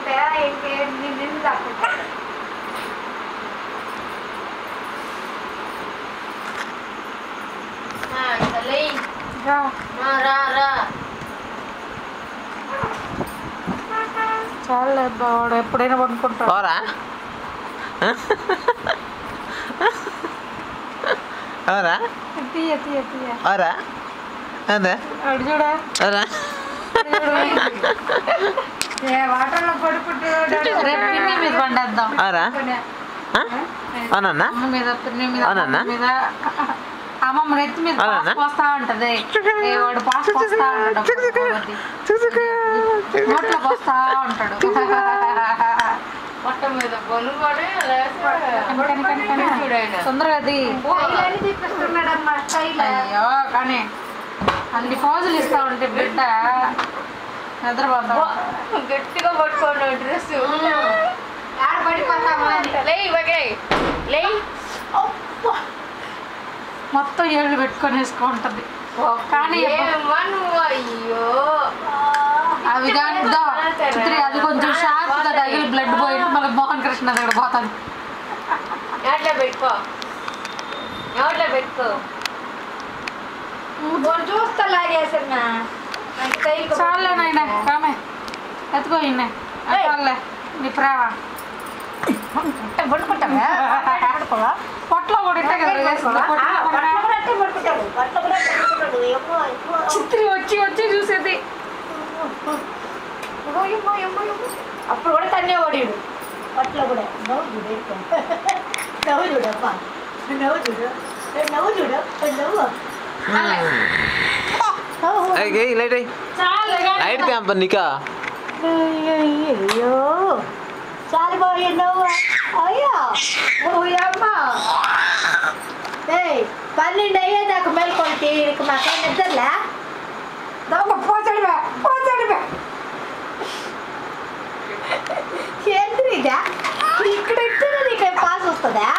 అంటే నిన్ను తప్పుకుంటాడు. చాలే బావాడు ఎప్పుడైనా పడుకుంటాడు. చూడా వాటర్లో పడుకుంటాడు. రేపు పిన్ని మీద పండేద్దాం. అమ్మ మీద పిన్ని మీద అమ్మమ్మ నెత్తి మీద పోస్తా ఉంటది. వాడు పాస్ పోస్తా ఉంటాడు, నోట్లో పోస్తా ఉంటాడు. మొత్తం మీద బొనుగోడే తొందరగా అది తీపిస్తున్నాడమ్మా. అయ్యో కానీ అన్ని ఫోజులు ఇస్తా ఉంటే బిడ్డ నిద్రపోతా. గట్టిగా పట్టుకోండి డ్రెస్ పడిపోతామా. మొత్తం ఏళ్ళు పెట్టుకొని వేసుకుంటది. కానీ అయ్యో అవి కానీ అది కొంచెం షార్ప్ గా తగిలి బ్లడ్ పోయింది. మళ్ళీ మోహన్ కృష్ణ దగ్గర పోతాను. ఎవరిలో పెట్టుకో చూస్తా లాగేసన్నా. చాలే నాయన కామే ఎత్తుకో ఇన్నే చాలే నీ ప్రేమ పొట్లో కూడా ఇట్టే కదా చిత్రి వచ్చి వచ్చి చూసేది. అప్పుడు కూడా తన్నే వాడాడు పట్లో కూడా. నవ్వు చూడప్ప నవ్వు చూడు నవ్వు అయ్యో చాలు పోయి నవ్వు. అయ్యో అమ్మ 12 అయ్యేదాకా మేల్కొంటే మాకేం నిద్రలే. పోతాడు ఏంటిదా ఇక్కడ ఎత్తున నీకు పాస్ వస్తుందా?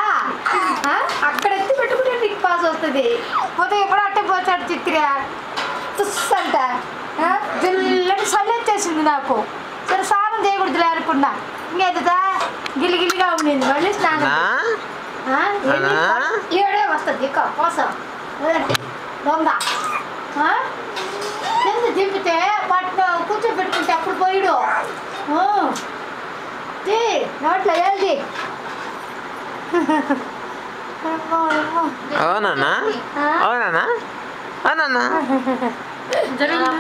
అక్కడ ఎత్తి పెట్టుకుంటే నీకు పాస్ వస్తుంది. పోతే ఎప్పుడు అట్టే పోతాడు చిత్ర తుస్ అంట. జిల్లని చల్లెచ్చేసింది నాకు. సరే స్నానం చేయకూడదులే అనుకున్నా. ఇంకేదా గిలిగిలిగా ఉండింది. మళ్ళీ స్నానం ఏడే వస్తుంది ఇక కోసం దొంగ కింద దింపితే పట్టు కూర్చోబెట్టుకుంటే అప్పుడు పోయిడు. నోట్లో వెళ్ది. జరిగింది